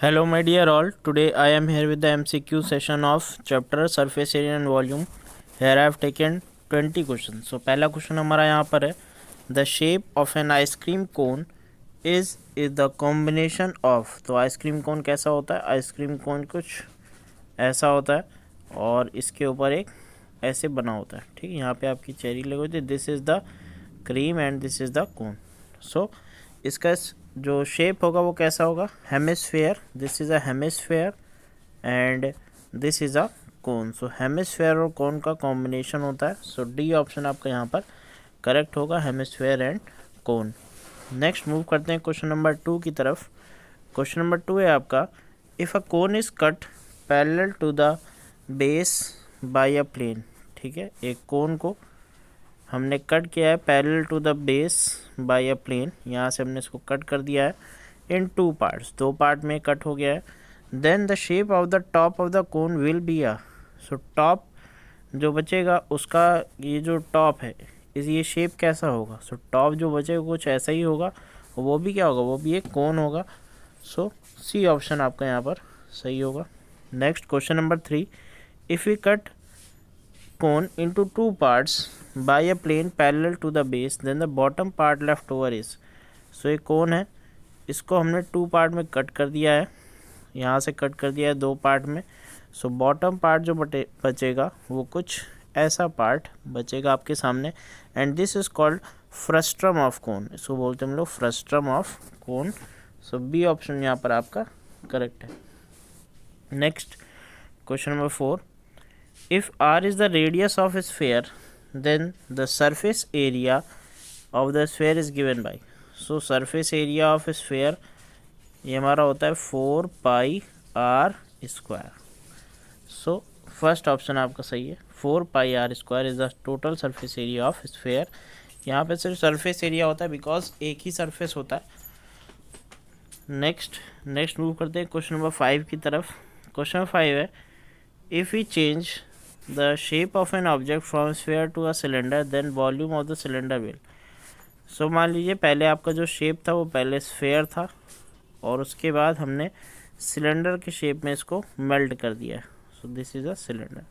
Hello my dear all, today I am here with the MCQ session of chapter surface area and volume. Here I have taken 20 questions. So पहला question हमारा यहाँ पर है the shape of an ice cream cone is the combination of। तो ice cream cone कैसा होता है? Ice cream cone कुछ ऐसा होता है और इसके ऊपर एक ऐसे बना होता है, ठीक है। यहाँ पे आपकी चेरी लगी होती है, this is the cream and this is the cone. So इसका जो शेप होगा वो कैसा होगा? Hemisphere, this is a hemisphere and this is a cone. So hemisphere और कोन का कॉम्बिनेशन होता है। सो डी ऑप्शन आपका यहाँ पर करेक्ट होगा, hemisphere and cone. Next move करते हैं क्वेश्चन नंबर 2 की तरफ। क्वेश्चन नंबर 2 है आपका, if a cone is cut parallel to the base by a plane. ठीक है, एक कोन को हमने कट किया है parallel to the base by a plane, यहाँ से हमने इसको कट कर दिया है इन 2 पार्ट्स, 2 पार्ट में कट हो गया है। Then the shape of the top of the cone will be a. So top जो बचेगा उसका, ये जो टॉप है इस ये शेप कैसा होगा? सो टॉप जो बचेगा कुछ ऐसा ही होगा, वो भी क्या होगा? वो भी एक कोन होगा। सो सी ऑप्शन आपका यहाँ पर सही होगा। Next question number 3, if we cut cone into 2 parts by a plane parallel to the base, then the bottom part left over is। सो एक कोन है, इसको हमने 2 पार्ट में कट कर दिया है, यहाँ से कट कर दिया है 2 पार्ट में। सो बॉटम पार्ट जो बचेगा वो कुछ ऐसा पार्ट बचेगा आपके सामने, and this is called frustrum of cone. इसको बोलते हैं हम लोग frustrum of cone. So B option यहाँ पर आपका करेक्ट है। Next question number 4, if r is the radius of a sphere, then the surface area of the sphere is given by। so surface area of a sphere ये हमारा होता है 4 pi are square. So first option आपका सही है, 4 pi are square is the total surface area of sphere. यहाँ पे सिर्फ सरफेस एरिया होता है बिकॉज एक ही सरफेस होता है। नेक्स्ट मूव करते हैं क्वेश्चन नंबर 5 की तरफ। क्वेश्चन नंबर 5 है, if we change the shape of an object from sphere to a cylinder, then volume of the cylinder will। so मान लीजिए पहले आपका जो शेप था वो पहले स्फेयर था और उसके बाद हमने सिलेंडर के शेप में इसको मेल्ट कर दिया है। So this is a cylinder.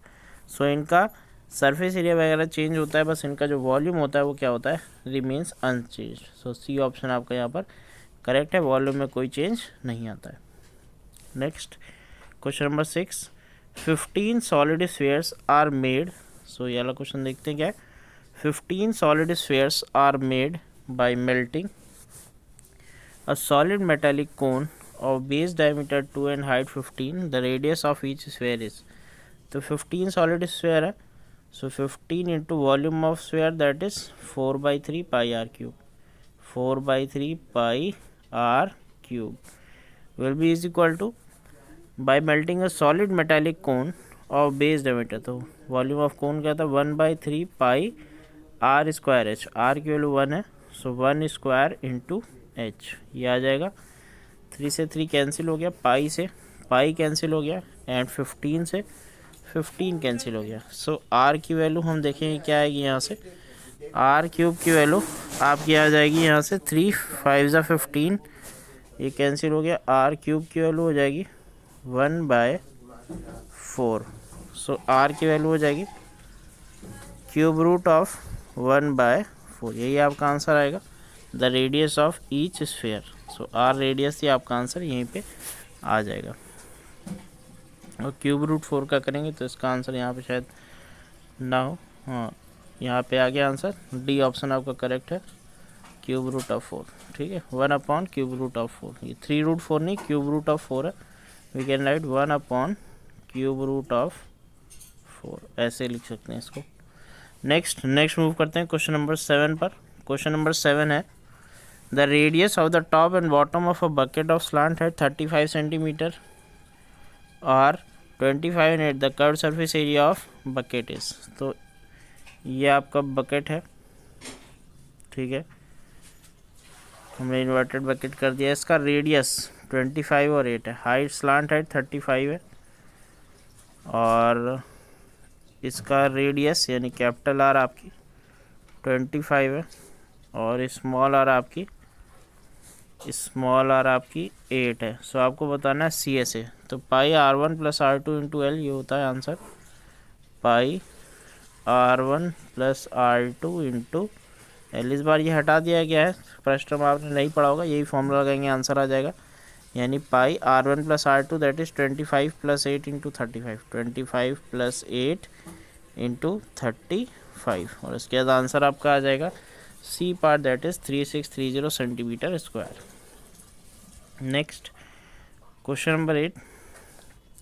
So इनका सरफेस एरिया वगैरह चेंज होता है, बस इनका जो वॉल्यूम होता है वो क्या होता है? Remains unchange. So C option आपका यहाँ पर करेक्ट है, वॉल्यूम में कोई चेंज नहीं आता है। Next question number 6, 15 solid spheres are made। सो ये वाला क्वेश्चन देखते हैं क्या है। 15 solid spheres are made by melting a solid metallic cone of base diameter 2 and height 15। the radius of each sphere is। तो 15 solid sphere है, so 15 into volume of sphere that is 4/3 pi r cube। 4/3 pi r cube will be is equal to by melting a solid metallic cone of base diameter. तो volume of कोन क्या था? 1/3 pi are square H. Are की value 1 है, सो 1 square into H, ये आ जाएगा। 3 से 3 cancel हो गया, पाई से पाई कैंसिल हो गया, एंड 15 से 15 कैंसिल हो गया। सो आर की वैल्यू हम देखेंगे क्या आएगी यहाँ से। आर क्यूब की वैल्यू आपकी आ जाएगी यहाँ से 3 5 15, ये कैंसिल हो गया। आर क्यूब की वैल्यू हो जाएगी 1/4। सो आर की वैल्यू हो जाएगी क्यूब रूट ऑफ 1/4, यही आपका आंसर आएगा। The radius of each sphere. So R radius ही आपका आंसर यहीं पे आ जाएगा। और क्यूब रूट 4 का करेंगे तो इसका आंसर यहाँ पे शायद ना हो, हाँ यहाँ पे आ गया आंसर। डी ऑप्शन आपका करेक्ट है, क्यूब रूट ऑफ 4। ठीक है, 1 क्यूब रूट ऑफ 4, ये 3 रूट 4 नहीं, क्यूब रूट ऑफ 4 है। We can write 1 cube root of 4, ऐसे लिख सकते हैं इसको। नेक्स्ट मूव करते हैं क्वेश्चन नंबर 7 पर। क्वेश्चन नंबर 7 है, the radius of the top and bottom of a bucket of slant है 35 सेंटीमीटर और 25 at the curve surface area of bucket is. तो ये आपका बकेट है, ठीक है, हमने इन्वर्टेड बकेट कर दिया। इसका रेडियस 25 और 8 है, हाइट स्लांट हाइट 35 है, और इसका रेडियस यानी कैपिटल आर आपकी 25 है और स्मॉल आर आपकी स्मॉल आर आपकी 8 है। सो आपको बताना है सी एस ए। तो पाई R1 plus R2 into L, ये होता है आंसर। पाई R1 plus R2 into L. इस बार ये हटा दिया गया है, प्रश्न में आपने नहीं पढ़ा होगा, यही फॉर्मूला लगाएंगे आंसर आ जाएगा। यानी pi R1 plus R2 that is 25 plus 8 into 35, 25 plus 8 into 35, और इसके बाद आंसर आपका आ जाएगा C part that is 3630 centimetre square. Next question number 8,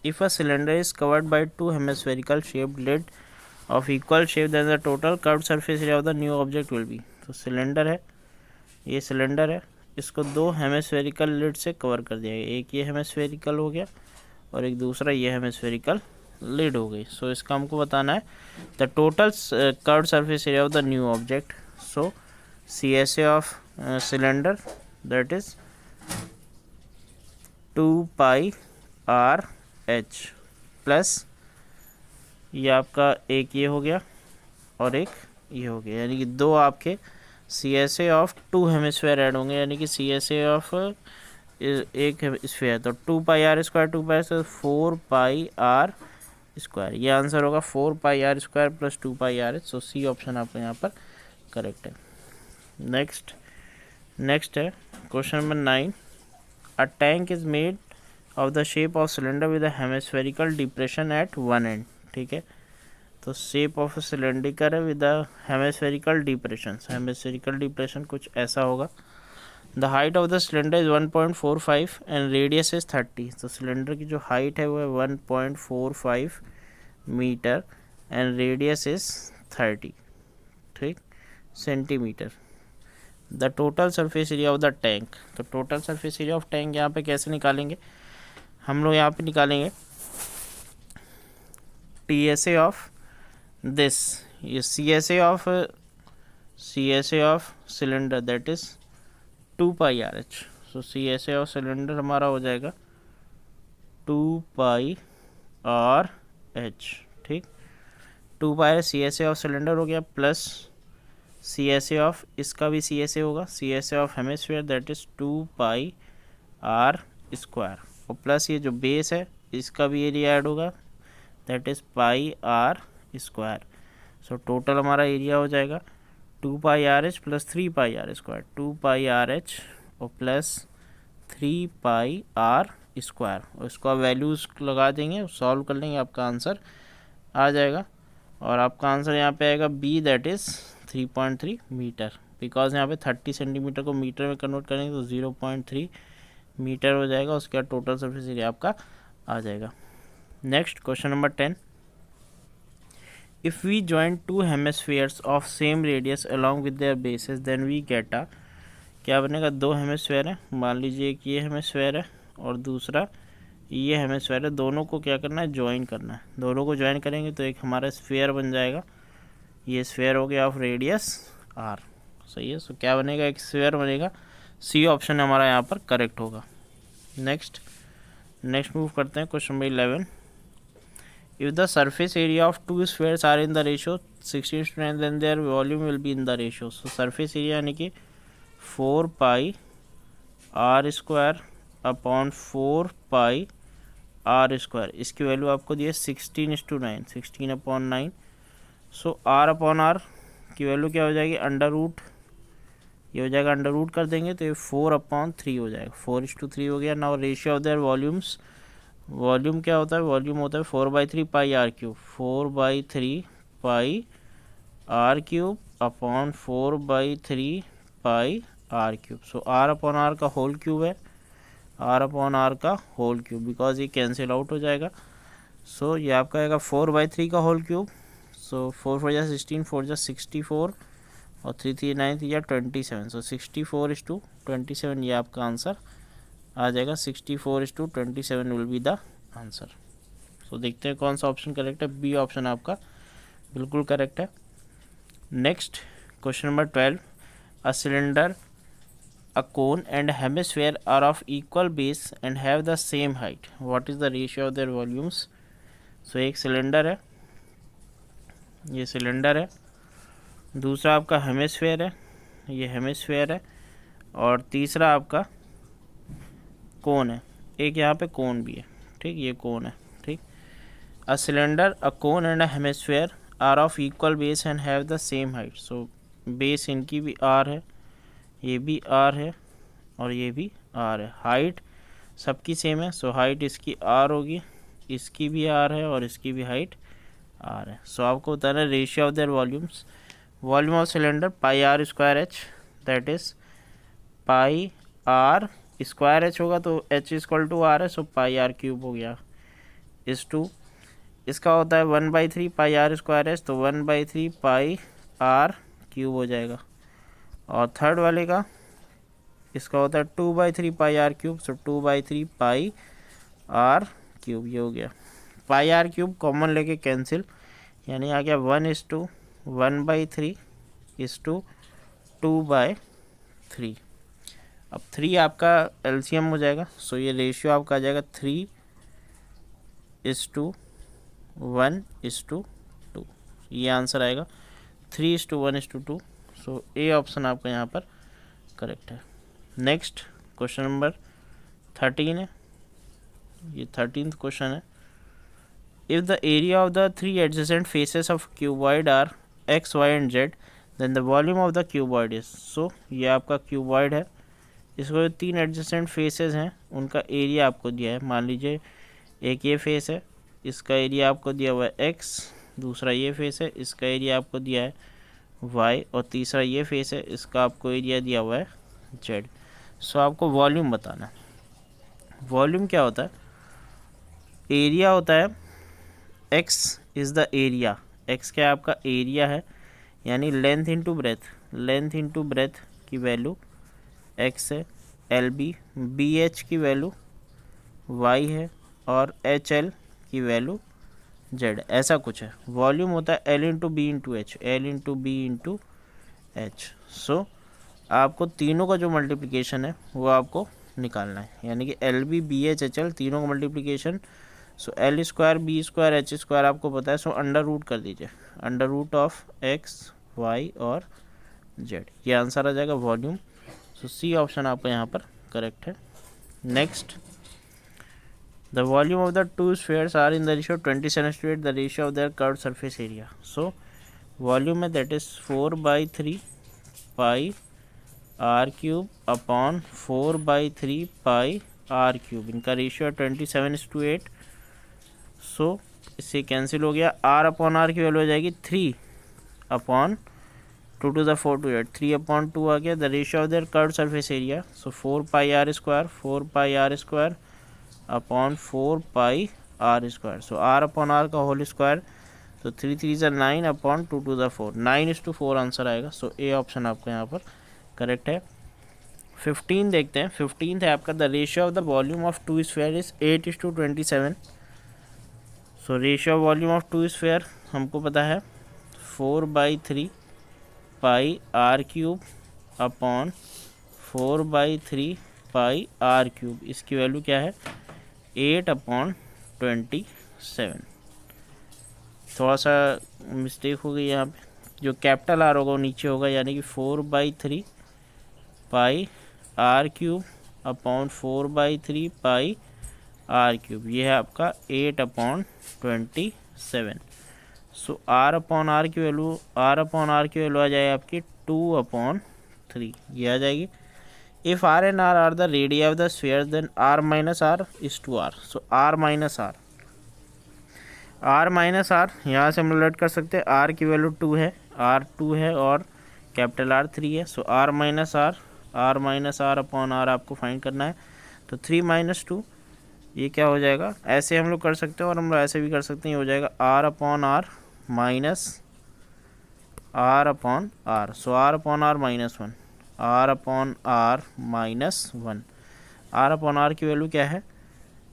if a cylinder is covered by two hemispherical shaped lid of equal shape then the total curved surface area of the new object will be. तो cylinder है, ये cylinder है, इसको दो hemispherical lid से cover कर दिया गया, एक ये हेमिस्फेरिकल हो गया और एक दूसरा ये हेमिस्फेरिकल लिड हो गई। सो इसका हमको बताना है the total curved surface area of the new object. So C S A of cylinder that is 2 pi R H plus ये आपका एक ये हो गया और एक ये हो गया, यानी कि दो आपके C S A of two hemisphere add होंगे, यानी कि सी एस ए ऑफ एक स्फेयर। तो 2 पाई आर स्क्वायर 2 पाई से 4 पाई आर स्क्वायर, ये आंसर होगा 4 pi are square plus 2 pi are h. So C option आपका यहाँ पर करेक्ट है। नेक्स्ट है question number 9, a tank is made of the shape of cylinder with a hemispherical depression eight one and. ठीक है, तो shape of cylinder है with the hemispherical depression. Hemispherical depression कुछ ऐसा होगा। The height of the cylinder is 1.45 and radius is 30। तो cylinder की जो हाइट है वो है 1.45 मीटर एंड रेडियस इज 30, ठीक, centimetre. The total surface area of the tank. तो total surface area of tank यहाँ पे कैसे निकालेंगे हम लोग, यहाँ पे निकालेंगे T S A of this, ये C S A of cylinder that is 2 pi are h. So C S A of cylinder हमारा हो जाएगा 2 पाई आर एच, ठीक। 2 pi C S A of cylinder हो गया plus C S A of इसका भी C S A होगा, C S A of hemisphere that is 2 pi are square, और प्लस ये जो बेस है इसका भी एरिया ऐड होगा that is pi are square. So total हमारा एरिया हो जाएगा 2 pi R H plus 3 pi are square, 2 pi are h और प्लस 3 पाई आर स्क्वायर, और इसको आप वैल्यूज़ लगा देंगे, सॉल्व कर लेंगे, आपका आंसर आ जाएगा। और आपका आंसर यहाँ पे आएगा B that is 3.3 metre, because यहाँ पे 30 सेंटीमीटर को मीटर में कन्वर्ट करेंगे तो 0.3 मीटर हो जाएगा, उसके बाद टोटल सरफेस एरिया आपका आ जाएगा। Next question number 10, if we join two hemispheres of same radius along with their bases then we get a, क्या बनेगा, दो हेमिस्फेयर है, मान लीजिए एक ये हेमिस्फेयर है और दूसरा ये हेमिस्फेयर है, दोनों को क्या करना है, ज्वाइन करना है। दोनों को ज्वाइन करेंगे तो एक हमारा स्फेयर बन जाएगा, ये स्फेयर हो गया ऑफ रेडियस आर, सही है। सो क्या बनेगा, एक स्फेयर बनेगा, सी ऑप्शन हमारा यहाँ पर करेक्ट होगा। नेक्स्ट मूव करते हैं question number 11, if the surface area of two spheres are in the ratio 16:9 then their volume will be in the ratio। so surface area यानी कि 4 pi are square upon 4 pi are square, इसकी value आपको दी है 16:9, 16 upon 9। So are upon are की value क्या हो जाएगी, अंडर रूट, ये हो जाएगा अंडर रूट कर देंगे तो ये 4 अपॉन 3 हो जाएगा, 4:3 हो गया। Now ratio of their volumes, volume क्या होता है, वॉल्यूम होता है 4/3 pi are cube, 4/3 pi are cube upon 4/3 pi are cube. So are upon r का होल क्यूब है, आर अपॉन आर का होल क्यूब, बिकॉज ये कैंसिल आउट हो जाएगा। सो ये आपका आएगा 4/3 का होल क्यूब, सो 4 4 16, 4 64 और 3 3 9 3 27। सो 64:27 ये आपका आंसर आ जाएगा, 64:27 will be the answer. So देखते हैं कौन सा ऑप्शन करेक्ट है, बी ऑप्शन आपका बिल्कुल करेक्ट है। Next question number 12, a cylinder, a cone and hemisphere are of equal base and have the same height, what is the ratio of their volumes. So एक cylinder है, ये cylinder है, दूसरा आपका hemisphere है, ये हेमिस्फेयर है, और तीसरा आपका कोन है, एक यहाँ पे कोन भी है, ठीक, ये कोन है, ठीक। A cylinder, a cone and a hemisphere are of equal base and have the same height. So base इनकी भी आर है, ये भी आर है और ये भी आर है, हाइट सबकी सेम है। सो हाइट इसकी आर होगी, इसकी भी आर है और इसकी भी हाइट आर है। सो आपको बताना है ratio of their volumes. Volume of cylinder pi are square H, that is pi are square H होगा तो एच इक्वल टू आर है, सो पाई आर क्यूब हो गया इस टू। इसका होता है 1/3 पाई आर स्क्वायर एच, तो 1/3 पाई आर क्यूब हो जाएगा। और थर्ड वाले का इसका होता है 2/3 pi are cube, so 2/3 pi are cube, ये हो गया। पाई आर क्यूब कॉमन लेके कैंसिल, यानी आ गया 1:1/3 इस टू 2/3। अब 3 आपका एलसीएम हो जाएगा, सो ये रेशियो आपका आ जाएगा 3:1:2, ये आंसर आएगा 3:1:2। सो ए ऑप्शन आपका यहाँ पर करेक्ट है। नेक्स्ट क्वेश्चन नंबर 13 है, ये 13th क्वेश्चन है। If the area of the 3 adjacent faces of cuboid are x y and z, then the volume of the cuboid is. So ये आपका क्यूबॉइड है, इसको जो 3 एडजेसेंट फेसेस हैं उनका एरिया आपको दिया है। मान लीजिए एक ये फेस है, इसका एरिया आपको दिया हुआ है एक्स, दूसरा ये फेस है, इसका एरिया आपको दिया है वाई, और तीसरा ये फेस है, इसका आपको एरिया दिया हुआ है जेड। सो आपको वॉल्यूम बताना है। वॉल्यूम क्या होता है? एरिया होता है x is the area, x क्या आपका एरिया है, यानी length into breadth, length into breadth की वैल्यू एक्स है, एल बी एच की वैल्यू वाई है और एच एल की वैल्यू जेड, ऐसा कुछ है। वॉल्यूम होता है l into b into h, l into b into h. So आपको तीनों का जो मल्टीप्लिकेशन है वो आपको निकालना है, यानी कि l b h h l तीनों का multiplication. So l square b square h square आपको पता है, सो अंडर रूट कर दीजिए, under root of x y और जेड, ये आंसर आ जाएगा वॉल्यूम। सो सी ऑप्शन आपका यहाँ पर करेक्ट है। Next, the volume of the two spheres are in the ratio 20:8, the ratio of their curved surface area. So volume है that is 4/3 pi are cube upon 4/3 pi are cube, इनका ratio 27:8। So इससे cancel हो गया, r upon are की value हो जाएगी 3/2 × 3/2 आ गया। The ratio of their curved surface area, so 4πr square upon 4πr²। So are upon r का होल स्क्वायर, तो 3 3 = 9 अपॉन 2 to the 4, 9:4 आंसर आएगा। सो ए ऑप्शन आपका यहाँ पर करेक्ट है। 15 देखते हैं। 15 है आपका, the ratio of the volume of two sphere is 8:27। So ratio of volume of two sphere हमको पता है 4/3 pi are cube upon 4/3 pi are cube, इसकी वैल्यू क्या है 8/27। थोड़ा सा मिस्टेक हो गई यहाँ पे, जो कैपिटल आर होगा वो नीचे होगा, यानी कि 4/3 pi are cube upon 4/3 pi are cube, ये है आपका 8/27। सो आर अपॉन आर की वैल्यू आ जाएगी आपकी 2/3, ये आ जाएगी। If r and r are the radii of the sphere, then r minus r is to r. So r minus r यहाँ से हम रिलेट कर सकते हैं, आर की वैल्यू 2 है, आर 2 है और कैपिटल आर 3 है। So r minus are upon r आपको फाइंड करना है, तो 3 - 2 ये क्या हो जाएगा, ऐसे हम लोग कर सकते हैं और हम लोग ऐसे भी कर सकते हैं, ये हो जाएगा R upon R minus are upon R. So are upon R -1, R upon R -1, R upon are की वैल्यू क्या है,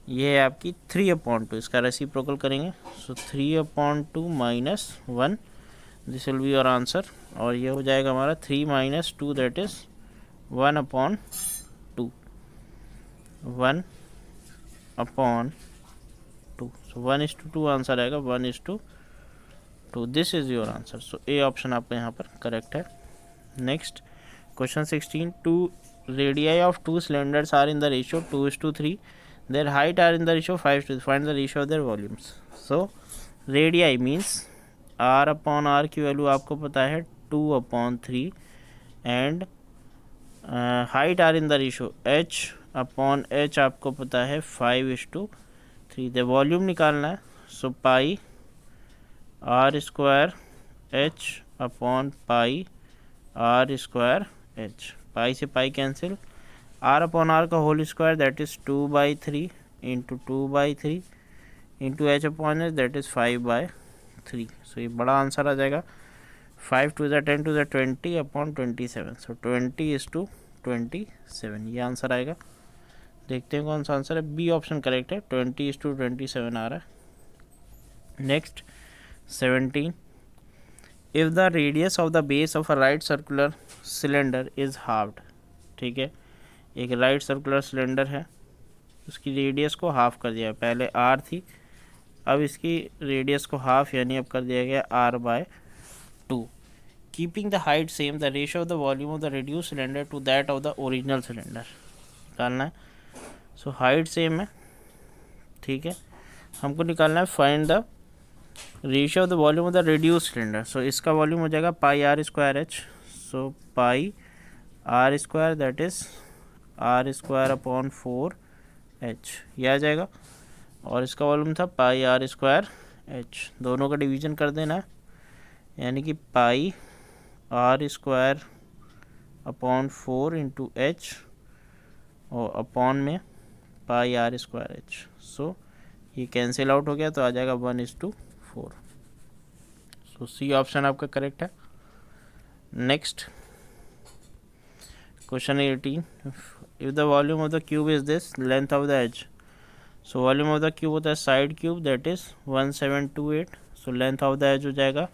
ये है आपकी 3/2, इसका रेसिप्रोकल करेंगे। So 3/2 - 1, this will be your answer. और ये हो जाएगा हमारा 3 - 2 दैट इज़ 1/2, 1/2। सो 1:2 आंसर आएगा, 1:2, this is your answer. So A option आपका यहाँ पर करेक्ट है। Next question 16, two radii of two cylinders are in the ratio 2:3, their height are in the ratio 5:3. Find the ratio of their volumes. So radii means r upon r की value आपको पता है 2/3 and height are in the ratio h upon h आपको पता है 5:3. The volume निकालना है. So pi are square h upon pi are square h. Pi से pi cancel. R upon r का whole square that is 2/3 into 2/3 into h upon h that is 5/3. So ये बड़ा answer आ जाएगा 5 to the 10 to the 20 upon 27. सो 20:27 ये answer आएगा. देखते हैं कौन सा आंसर है. बी ऑप्शन करेक्ट है. 20:27 आ रहा है. Next 17. If the radius of the base of a right circular cylinder is halved. ठीक है, एक राइट सर्कुलर सिलेंडर है, उसकी रेडियस को हाफ कर दिया. पहले आर थी, अब इसकी रेडियस को हाफ यानी अब कर दिया गया r/2. Keeping the height same, the ratio of the volume of the reduce cylinder to that of the original cylinder निकालना है. सो हाइट सेम है. ठीक है, हमको निकालना है find the ratio of the volume of the reduce cylinder. So इसका volume हो जाएगा pi are square h. So pi are square that is r square upon 4h ये आ जाएगा. और इसका वॉल्यूम था पाई आर स्क्वायर एच. दोनों का डिवीजन कर देना है, यानी कि pi are square upon 4 into h और अपॉन में pi are square h. So ये कैंसिल आउट हो गया तो आ जाएगा 1:4. सो सी ऑप्शन आपका करेक्ट है. Next question 18. If the volume of the cube is this, length of the edge. So volume of the cube होता है side cube that is 1728. So length of the edge हो जाएगा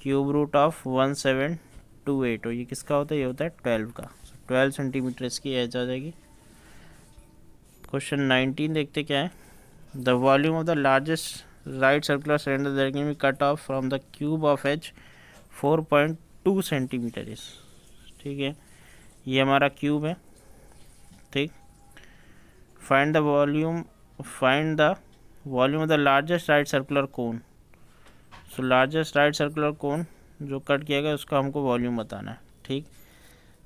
cube root of 1728. और ये किसका होता है, ये होता है 12 का. 12 सेंटीमीटर इसकी एज आ जाएगी. क्वेश्चन 19 देखते क्या है. The volume of the largest right circular cylinder that can be cut off from the cube of edge 4.2 centimetre is. ठीक है, ये हमारा क्यूब है. ठीक, find the volume of the largest right circular cone. So largest right circular cone जो cut किया गया उसका हमको वॉल्यूम बताना है. ठीक,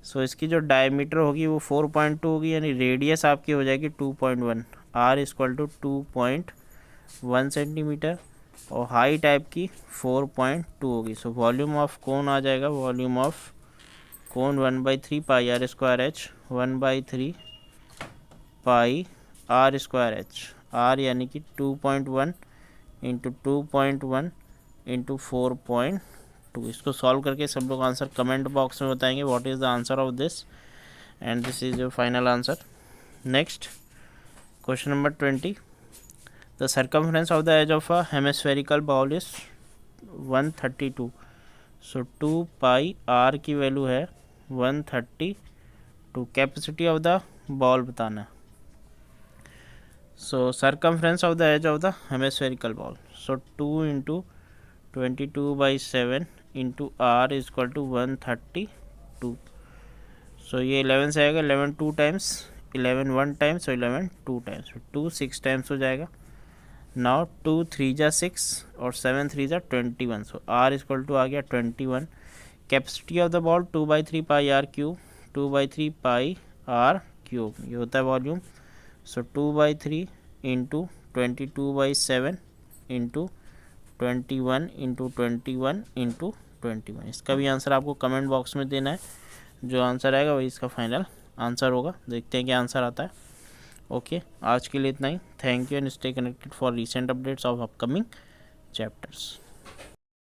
सो इसकी जो डायमीटर होगी वो 4.2 होगी, यानी रेडियस आपकी हो जाएगी 2.1. r इक्वल टू 2.1 सेंटीमीटर और हाइट आपकी 4.2 होगी. सो वॉल्यूम ऑफ कोन आ जाएगा, volume of cone 1/3 pi are square H. 1/3 pi are square H. R यानी कि 2.1 इंटू 2.1 इंटू 4.2. इसको सॉल्व करके सब लोग आंसर कमेंट बॉक्स में बताएंगे what is the answer of this, and this is your final answer. Next question number 20. The circumference of the edge of a hemispherical bowl is 132. So 2 pi r की वैल्यू है 132. Capacity of the bowl बताना है. So circumference of the edge of the hemispherical bowl. So 2 into 22/7 into r is equal to 132. So ये 11 से आएगा. 11 2 times, 11 1 times और 11 2 times. 2 6 times हो जाएगा. नाउ 2 3 जा 6 और 7 3 जा 21. सो आर इक्वल टू आ गया 21. Capacity of the ball 2/3 pi are cube. 2/3 pi are cube ये होता है volume. So 2/3 into 22/7 into 21 into 21 into 21. इसका भी आंसर आपको कमेंट बॉक्स में देना है. जो आंसर आएगा वही इसका फाइनल आंसर होगा. देखते हैं क्या आंसर आता है. ओके, आज के लिए इतना ही. Thank you and stay connected for recent updates of upcoming chapters.